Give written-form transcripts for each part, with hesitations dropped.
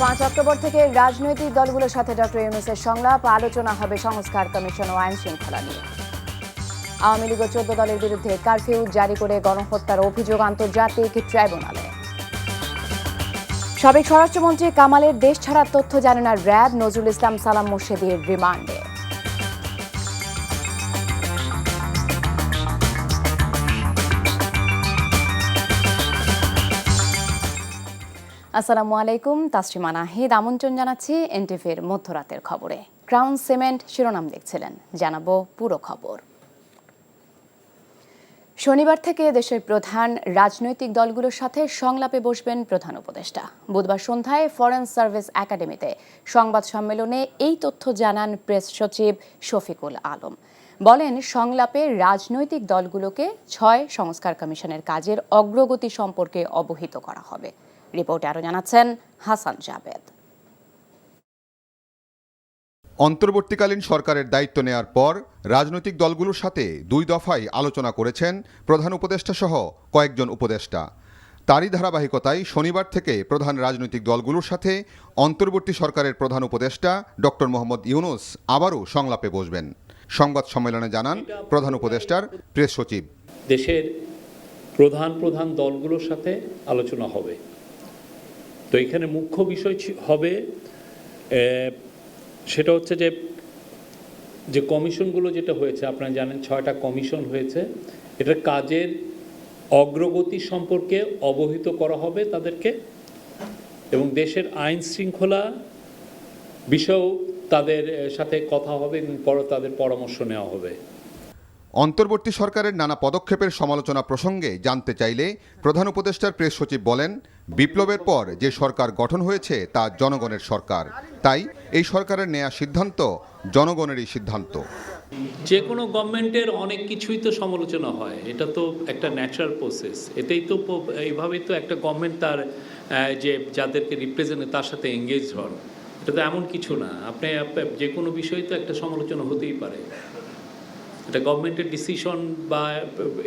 5 October থেকে রাজনৈতিক দলগুলোর সাথে ডক্টর ইউনূসের সংলাপ, আলোচনা হবে সংস্কার কমিশন ও আইন শৃঙ্খলা নিয়ে। আওয়ামী লীগ 14 দলের বিরুদ্ধে কারফিউ জারি করে গণহত্যার অভিযোগ আন্তর্জাতিক ট্রাইব্যুনালে। সাবেক স্বরাষ্ট্রমন্ত্রী কামালের দেশ ছাড়ার তথ্য জানে না র্যাব, নজরুল ইসলাম সালাম মুর্শেদীর রিমান্ডে। আসসালামু আলাইকুম, তাসরিমা নাহিদ আমন্ত্রণ জানাচ্ছি এনটিভির মধ্যরাতের খবরে। ক্রাউন সিমেন্ট শিরোনাম দেখছিলেন, জানাবো পুরো খবর। শনিবার থেকে দেশের প্রধান রাজনৈতিক দলগুলোর সাথে সংলাপে বসবেন প্রধান উপদেষ্টা। বুধবার সন্ধ্যায় ফরেন সার্ভিস একাডেমিতে সংবাদ সম্মেলনে এই তথ্য জানান প্রেস সচিব শফিকুল আলম। বলেন, সংলাপে রাজনৈতিক দলগুলোকে 6 সংস্কার কমিশনের কাজের অগ্রগতি সম্পর্কে অবহিত করা হবে। রিপোর্টে আরো জানাচ্ছেন হাসান জাবেদ। অন্তর্বর্তীকালীন সরকারের দায়িত্ব নেয়ার পর রাজনৈতিক দলগুলোর সাথে 2 দফায় আলোচনা করেছেন প্রধান উপদেষ্টা সহ কয়েকজন উপদেষ্টা। তারই ধারাবাহিকতায় শনিবার থেকে প্রধান রাজনৈতিক দলগুলোর সাথে অন্তর্বর্তী সরকারের প্রধান উপদেষ্টা ডক্টর মোহাম্মদ ইউনূস আবারও সংলাপে বসবেন। সংবাদ সম্মেলনে জানান প্রধান উপদেষ্টার প্রেস সচিব। দেশের প্রধান দলগুলোর সাথে আলোচনা হবে। তো এখানে মুখ্য বিষয় হবে সেটা হচ্ছে যে কমিশনগুলো যেটা হয়েছে, আপনারা জানেন 6টা কমিশন হয়েছে, এটার কাজের অগ্রগতি সম্পর্কে অবহিত করা হবে তাদেরকে, এবং দেশের আইন শৃঙ্খলা বিষয়েও তাদের সাথে কথা হবে এবং তাদের পরামর্শ নেওয়া হবে। অন্তর্বর্তী সরকারের নানা পদক্ষেপের সমালোচনা প্রসঙ্গে জানতে চাইলে প্রধান উপদেষ্টার প্রেস সচিব বলেন, বিপ্লবের পর যে সরকার গঠন হয়েছে তা জনগণের সরকার, তাই এই সরকারের নেয়া সিদ্ধান্ত জনগণেরই সিদ্ধান্ত। যে কোনো গভর্নমেন্টের অনেক কিছুই তো সমালোচনা হয়, এটা তো একটা ন্যাচারাল প্রসেস। এটাই তো এইভাবেই তো একটা গভর্নমেন্ট তার যে যাদেরকে রিপ্রেজেন্ট তার সাথে এঙ্গেজ হন। এটা তো এমন কিছু না, আপনি যে কোনো বিষয়ে তো একটা সমালোচনা হতেই পারে। এটা গভর্নমেন্টের ডিসিশন বা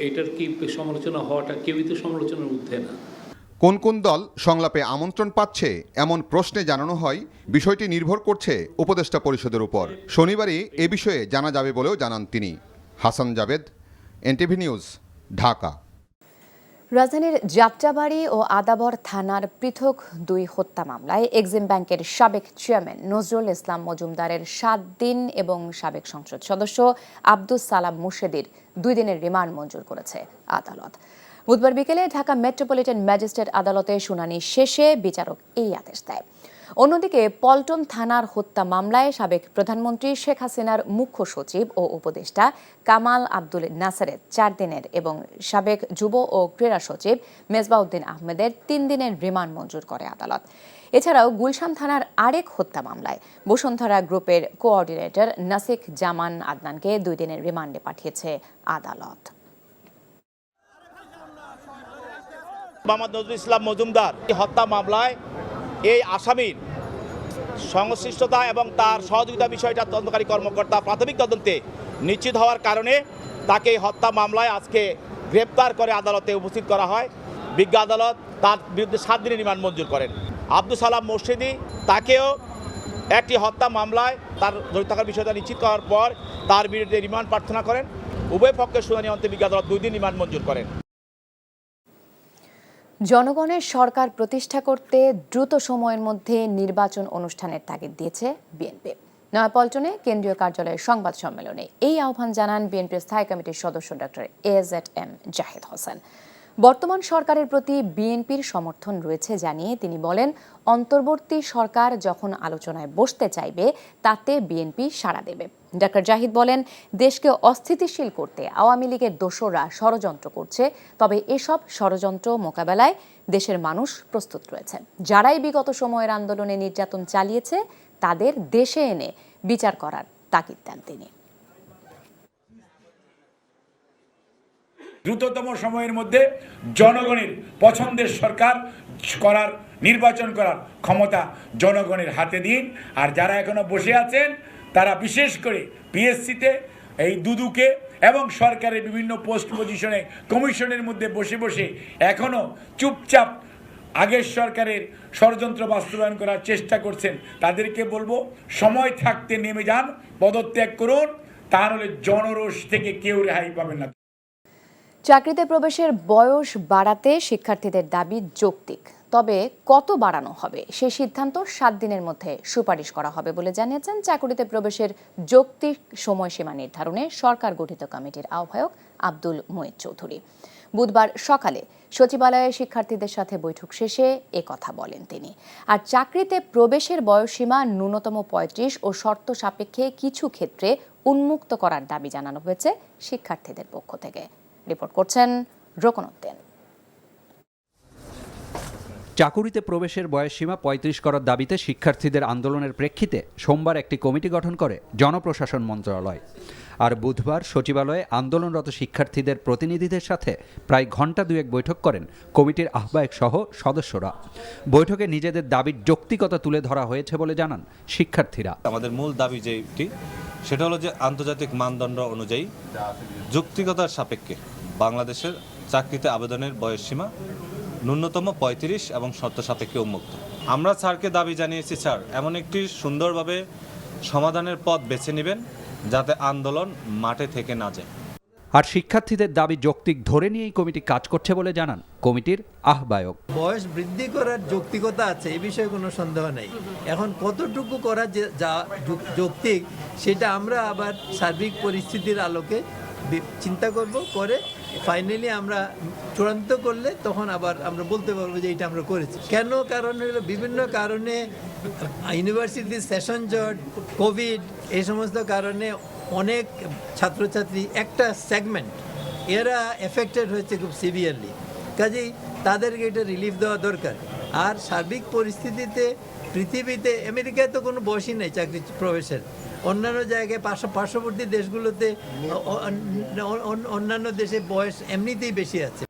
এটার কি সমালোচনা হওয়াটা কেউই তো সমালোচনার ঊর্ধ্বে না। কোন কোন দল সংলাপে আমন্ত্রণ পাচ্ছে এমন প্রশ্নে জানানো হয়, বিষয়টি নির্ভর করছে উপদেষ্টা পরিষদের উপর। শনিবারই এ বিষয়ে জানা যাবে বলেও জানান তিনি। Hasan Jabed, NTV news, Dhaka. রাজধানীর যাত্রাবাড়ী ও আদাবর থানার পৃথক 2 হত্যা মামলায় এক্সিম ব্যাংকের সাবেক চেয়ারম্যান নজরুল ইসলাম মজুমদারের 7 দিন এবং সাবেক সংসদ সদস্য আব্দুস সালাম মুর্শেদীর 2 দিনের রিমান্ড মঞ্জুর করেছে আদালত। বুধবার বিকেলে ঢাকা মেট্রোপলিটন ম্যাজিস্ট্রেট আদালতে শুনানি শেষে বিচারক এই আদেশ দেয়। অন্যদিকে পল্টন থানার হত্যা মামলায় সাবেক প্রধানমন্ত্রী শেখ হাসিনার মুখ্য সচিব ও উপদেষ্টা কামাল আব্দুল নাসেরের 4 দিনের এবং সাবেক যুব ও ক্রীড়া সচিব মেজবাউদ্দিন আহমেদের 3 দিনের রিমান্ড মঞ্জুর করে আদালত। এছাড়াও গুলশান থানার আরেক হত্যা মামলায় বসুন্ধরা গ্রুপের কোঅর্ডিনেটর নাসিক জামান আদনানকে 2 দিনের রিমান্ডে পাঠিয়েছে আদালত। মোহাম্মদ নজরুল ইসলাম মজুমদার হত্যা মামলায় এই আসামির সংশ্লিষ্টতা এবং তার সহযোগিতা বিষয়টা তদন্তকারী কর্মকর্তা প্রাথমিক তদন্তে নিশ্চিত হওয়ার কারণে তাকে হত্যা মামলায় আজকে গ্রেপ্তার করে আদালতে উপস্থিত করা হয়। বিজ্ঞ আদালত তার বিরুদ্ধে 7 দিনের রিমান্ড মঞ্জুর করেন। আব্দুস সালাম মুর্শেদী, তাকেও একটি হত্যা মামলায় তার জড়িত থাকার বিষয়টা নিশ্চিত করার পর তার বিরুদ্ধে রিমান্ড প্রার্থনা করেন। উভয় পক্ষের শুনানি অন্তে বিজ্ঞ আদালত 2 দিন রিমান্ড মঞ্জুর করেন। জনগণের সরকার প্রতিষ্ঠা করতে দ্রুত সময়ের মধ্যে নির্বাচন অনুষ্ঠানের তাগিদ দিয়েছে বিএনপি। নয়াপল্টনে কেন্দ্রীয় কার্যালয়ের সংবাদ সম্মেলনে এই আহ্বান জানান বিএনপির স্থায়ী কমিটির সদস্য ডক্টর এজেডএম জাহিদ হোসেন। বর্তমান সরকারের প্রতি বিএনপির সমর্থন রয়েছে জানিয়ে তিনি বলেন, অন্তর্বর্তী সরকার যখন আলোচনায় বসতে চাইবে তাতে বিএনপি সাড়া দেবে। ডক্টর জাহিদ বলেন, দেশকে অস্থিতিশীল করতে আওয়ামী লীগের দোসররা ষড়যন্ত্র করছে, তবে এসব ষড়যন্ত্র মোকাবেলায় দেশের মানুষ প্রস্তুত রয়েছে। যারাই বিগত সময়ের আন্দোলনে নির্যাতন চালিয়েছে তাদের দেশে এনে বিচার করার তাগিদ দেন তিনি। দ্রুততম সময়ের মধ্যে জনগণের পছন্দের সরকার করার, নির্বাচন করার ক্ষমতা জনগণের হাতে দিন। আর যারা এখনো বসে আছেন তারা বিশেষ করে পিএসসিতে এই দুদুকে এবং সরকারের বিভিন্ন পোস্ট পজিশনে কমিশনের মধ্যে বসে বসে এখনো চুপচাপ আগের সরকারের ষড়যন্ত্র বাস্তবায়ন করার চেষ্টা করছেন তাদেরকে বলবো সময় থাকতে নেমে যান, পদত্যাগ করুন, তাহলে জনরোষ থেকে কেউ রেহাই পাবে না। চাকরিতে প্রবেশের বয়স বাড়াতে শিক্ষার্থীদের দাবি যৌক্তিক, তবে কত বাড়ানো হবে সেই সিদ্ধান্ত 7 দিনের মধ্যে সুপারিশ করা হবে বলে জানিয়েছেন চাকরিতে প্রবেশের যৌক্তিক সময়সীমা নির্ধারণে সরকার গঠিত কমিটির আহ্বায়ক আব্দুল মুঈদ চৌধুরী। বুধবার সকালে সচিবালয়ে শিক্ষার্থীদের সাথে বৈঠক শেষে কথা বলেন তিনি। আর চাকরিতে প্রবেশের বয়সসীমা ন্যূনতম 35 ও শর্ত সাপেক্ষে কিছু ক্ষেত্রে উন্মুক্ত করার দাবি জানানো হয়েছে শিক্ষার্থীদের পক্ষ থেকে। রিপোর্ট করছেন রোকন উদ্দিন। চাকুরিতে প্রবেশের বয়সসীমা 35 করার দাবিতে শিক্ষার্থীদের আন্দোলনের প্রেক্ষিতে সোমবার একটি কমিটি গঠন করে জনপ্রশাসন মন্ত্রণালয়। আর বুধবার সচিবালয়ে আন্দোলনরত শিক্ষার্থীদের প্রতিনিধিদের সাথে প্রায় ঘণ্টা দুয়েক বৈঠক করেন কমিটির আহ্বায়ক সহ সদস্যরা। বৈঠকে নিজেদের দাবির যৌক্তিকতা তুলে ধরা হয়েছে বলে জানান শিক্ষার্থীরা। আমাদের মূল দাবি যেটি সেটা হলো যে আন্তর্জাতিক মানদণ্ড অনুযায়ী যৌক্তিকতার সাপেক্ষে বাংলাদেশের চাকরিতে আবেদনের বয়সসীমা ন্যূনতম 35 এবং শর্ত সাপেক্ষে উন্মুক্ত। আমরা স্যারকে দাবি জানিয়েছি, স্যার এমন একটি সুন্দরভাবে সমাধানের পথ বেছে নেবেন যাতে আন্দোলন মাঠে থেকে না যায়। আর শিক্ষার্থীদের দাবি যৌক্তিক ধরে নিয়েই কমিটি কাজ করছে বলে জানান কমিটির আহ্বায়ক। বয়স বৃদ্ধি করার যৌক্তিকতা আছে, এই বিষয়ে কোনো সন্দেহ নেই। এখন কতটুকু করা যা যৌক্তিক সেটা আমরা আবার সার্বিক পরিস্থিতির আলোকে চিন্তা করব, করে ফাইনালি আমরা চূড়ান্ত করলে তখন আবার আমরা বলতে পারবো যে এটা আমরা করেছি। কেন? কারণ হলো বিভিন্ন কারণে, ইউনিভার্সিটির সেশন জট, কোভিড, এই সমস্ত কারণে অনেক ছাত্রছাত্রী একটা সেগমেন্ট এরা এফেক্টেড হয়েছে খুব সিভিয়ারলি। কাজেই তাদেরকে এটা রিলিফ দেওয়া দরকার। আর সার্বিক পরিস্থিতিতে পৃথিবীতে, আমেরিকায় তো কোনো বয়সই নেই চাকরি প্রবেশের, অন্যান্য জায়গায় পার্শ্ববর্তী দেশগুলোতে, অন্যান্য দেশে বয়স এমনিতেই বেশি আছে।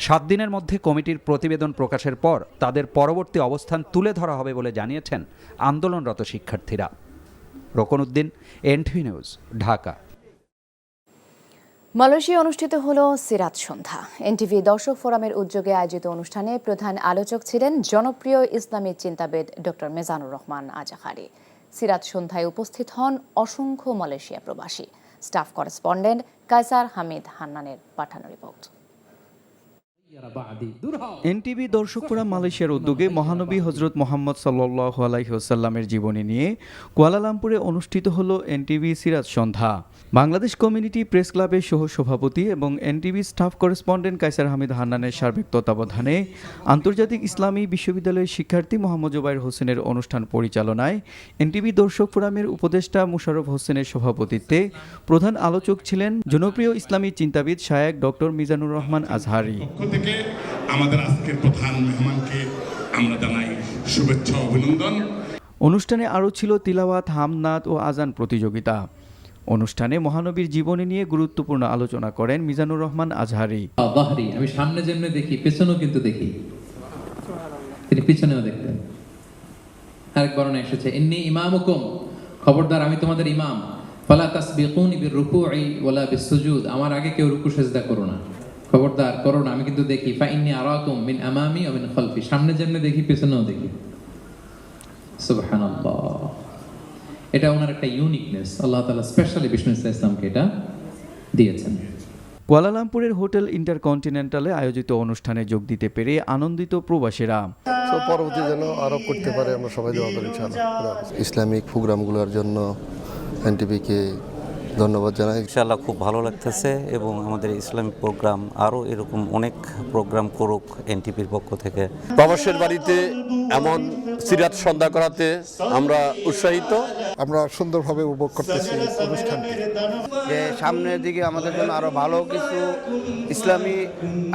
7 দিনের মধ্যে কমিটির প্রতিবেদন প্রকাশের পর তাদের পরবর্তী অবস্থান তুলে ধরা হবে বলে জানিয়েছেন আন্দোলনরত শিক্ষার্থীরা। Rokon Uddin, NTV news, Dhaka. Malaysia অনুষ্ঠিত হলো সিরাত সন্ধ্যা। এনটিভি দর্শক ফোরামের উদ্যোগে আয়োজিত অনুষ্ঠানে প্রধান আলোচক ছিলেন জনপ্রিয় ইসলামী চিন্তাবিদ ডক্টর মেজানুর রহমান আজাহারি। সিরাত সন্ধ্যায় উপস্থিত হন অসংখ্য মালয়েশিয়া প্রবাসী। স্টাফ করেসপন্ডেন্ট কায়সার হামিদ হান্নানের পাঠানো রিপোর্ট। এনটিভি দর্শক ফোরাম মালয়েশিয়ার উদ্যোগে মহানবী হজরত মোহাম্মদ সাল্লাল্লাহু আলাইহি ওয়াসাল্লামের জীবনী নিয়ে কুয়ালালামপুরে অনুষ্ঠিত হলো এনটিভি সিরাত সন্ধ্যা। বাংলাদেশ কমিউনিটি প্রেস ক্লাবের সহ সভাপতি এবং NTV staff correspondent Kaiser Hamid হান্নানের সার্বিক তত্ত্বাবধানে আন্তর্জাতিক ইসলামী বিশ্ববিদ্যালয়ের শিক্ষার্থী মোহাম্মদ জুবাইর হোসেনের অনুষ্ঠান পরিচালনায় এনটিভি দর্শক ফোরামের উপদেষ্টা মুশাররফ হোসেনের সভাপতিত্বে প্রধান আলোচক ছিলেন জনপ্রিয় ইসলামী চিন্তাবিদ শায়েখ ডক্টর মিজানুর রহমান আজহারি। আমাদের আজকের প্রধান মেহমানকে আমরা জানাই শুভেচ্ছা ও অভিনন্দন। অনুষ্ঠানে আরও ছিল তিলাওয়াত, হামনাত ও আজান প্রতিযোগিতা। অনুষ্ঠানে মহানবীর জীবনী নিয়ে গুরুত্বপূর্ণ আলোচনা করেন মিজানুর রহমান আজহারি। আমি সামনে যেমনি দেখি পেছনেও কিন্তু দেখি, তিনি পিছনেও দেখতেন। আরেক বর্ণনা এসেছে, ইন্নী ইমামুকুম, খবরদার আমি তোমাদের ইমাম, ফালা তাসবিকুনি বিররুকুই ওয়ালা বিসসুজুদ, আমার আগে কেউ রুকু সিজদা করো না, খবরদার করো না, আমি কিন্তু দেখি। ফাইন্নী আরাকুম মিন আমামি ওয়া মিন খালফি, সামনে যেমনি দেখি পেছনেও দেখি। সুবহানাল্লাহ, এটা ওনার একটা ইউনিকনেস, আল্লাহ তাআলা স্পেশালি বিষ্ণু ইসলামকে এটা দিয়েছেন। কুয়ালালামপুরের হোটেল ইন্টারকন্টিনেন্টালে আয়োজিত অনুষ্ঠানে যোগ দিতে পেরে আনন্দিত প্রবাসীরা। পরবর্তী যেন আরো করতে পারে, আমরা সবাই দোয়া করি ইনশাআল্লাহ। ইসলামিক প্রোগ্রামগুলোর জন্য এনটিভিকে ধন্যবাদ জানাই। ইনশাআল্লাহ খুব ভালো লাগতেছে এবং আমাদের ইসলামিক প্রোগ্রাম আরও এরকম অনেক প্রোগ্রাম করুক এনটিভির পক্ষ থেকে। প্রবাসের বাড়িতে এমন সিরাত সন্ধ্যা করাতে আমরা উৎসাহিত, আমরা সুন্দরভাবে উপভোগ করতেছি অনুষ্ঠানটি। যে সামনের দিকে আমাদের জন্য আরো ভালো কিছু ইসলামী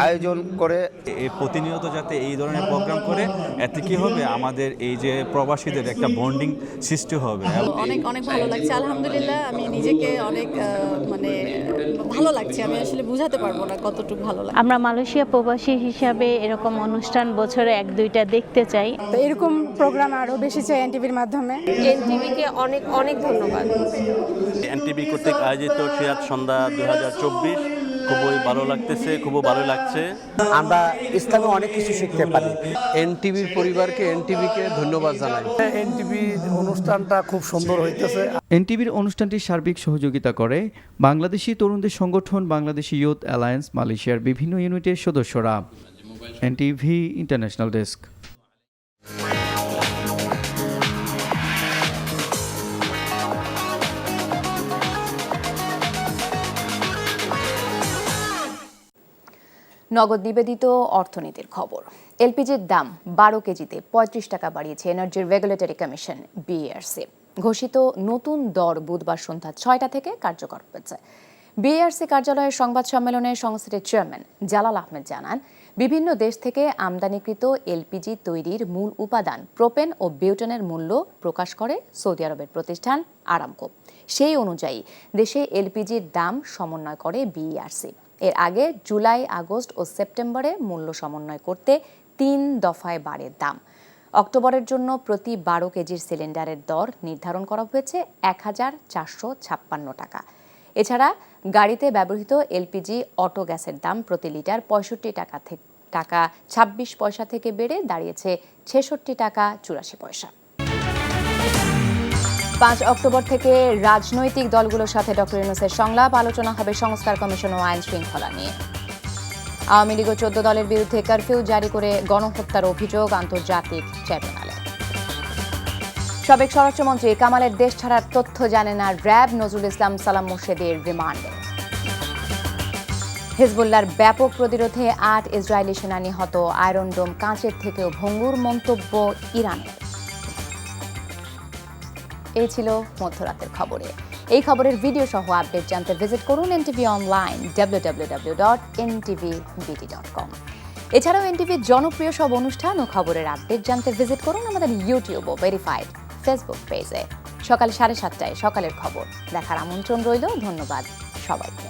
আয়োজন করে, এই প্রতিনিয়ত যাতে এই ধরনের প্রোগ্রাম করে, এতে কি হবে আমাদের এই যে প্রবাসীদের একটা বন্ডিং সৃষ্টি হবে। অনেক অনেক ভালো লাগছে, আলহামদুলিল্লাহ। আমি নিজেকে অনেক মানে ভালো লাগছে, আমি আসলে বুঝাতে পারবো না কতটুকু ভালো লাগে। আমরা মালয়েশিয়া প্রবাসী হিসাবে এরকম অনুষ্ঠান বছরে 1-2টা দেখতে চাই। তো এরকম প্রোগ্রাম আরো বেশি চাই এনটিভির মাধ্যমে। এনটিভিকে অনেক অনেক ধন্যবাদ। এনটিভি কর্তৃক আয়োজিত সিরাত সন্ধ্যা 2024 খুবই ভালো লাগতেছে, খুবই ভালো লাগছে। আমরা ইসলামে অনেক কিছু শিখতে পারি। এনটিভির পরিবারকে, এনটিভিকে ধন্যবাদ জানাই। এনটিভি অনুষ্ঠানটা খুব সুন্দর হইতেছে। এনটিভির অনুষ্ঠানটির সার্বিক সহযোগিতা করে বাংলাদেশি তরুণদের সংগঠন বাংলাদেশি ইয়ুথ অ্যালায়েন্স মালয়েশিয়ার বিভিন্ন ইউনিটের সদস্যরা। NTV international desk. নগদ নিবেদিত অর্থনীতির খবর। এলপিজির দাম 12 কেজিতে 35 টাকা বাড়িয়েছে এনার্জি রেগুলেটরি কমিশন বিএআরসি। ঘোষিত নতুন দর বুধবার সন্ধ্যা 6টা থেকে কার্যকর হয়েছে। বিএআরসি কার্যালয়ের সংবাদ সম্মেলনে সংস্থাটির চেয়ারম্যান জালাল আহমেদ জানান, বিভিন্ন দেশ থেকে আমদানিকৃত এলপিজি তৈরির মূল উপাদান প্রোপেন ও বিউটেনের মূল্য প্রকাশ করে সৌদি আরবের প্রতিষ্ঠান আরামকো। সেই অনুযায়ী দেশে এলপিজির দাম সমন্বয় করে বিইআরসি। এর আগে জুলাই, আগস্ট ও সেপ্টেম্বরে মূল্য সমন্বয় করতে 3 দফায় বাড়ে দাম। অক্টোবরের জন্য প্রতি 12 কেজির সিলিন্ডারের দর নির্ধারণ করা হয়েছে 1456 টাকা। এছাড়া গাড়িতে ব্যবহৃত এলপিজি অটো গ্যাসের দাম প্রতি লিটার 65 টাকা 26 পয়সা থেকে বেড়ে দাঁড়িয়েছে 66 টাকা 84 পয়সা। 5 অক্টোবর থেকে রাজনৈতিক দলগুলোর সাথে ডক্টর ইউনূসের সংলাপ, আলোচনা হবে সংস্কার কমিশন ও আইন শৃঙ্খলা নিয়ে। আওয়ামী লীগ ও 14 দলের বিরুদ্ধে কারফিউ জারি করে গণহত্যার অভিযোগ আন্তর্জাতিক ট্রাইব্যুনালে। সাবেক স্বরাষ্ট্রমন্ত্রী কামালের দেশ ছাড়ার তথ্য জানে না র্যাব, নজরুল ইসলাম সালাম মোর্শেদের রিমান্ডে। হিজবুল্লাহর ব্যাপক প্রতিরোধে 8 ইসরায়েলি সেনা নিহত, আয়রন ডোম কাঁচের থেকেও ভঙ্গুর মন্তব্য ইরানের। এই ছিল মধ্যরাতের খবরে। এই খবরের ভিডিও সহ আপডেট জানতে ভিজিট করুন এনটিভি অনলাইন www.ntvbt.com। এছাড়াও এনটিভির জনপ্রিয় সব অনুষ্ঠান ও খবরের আপডেট জানতে ভিজিট করুন আমাদের ইউটিউব ও ভেরিফাইড ফেসবুক পেজে। সকাল 7:30টায় সকালের খবর দেখার আমন্ত্রণ রইল। ধন্যবাদ সবাইকে।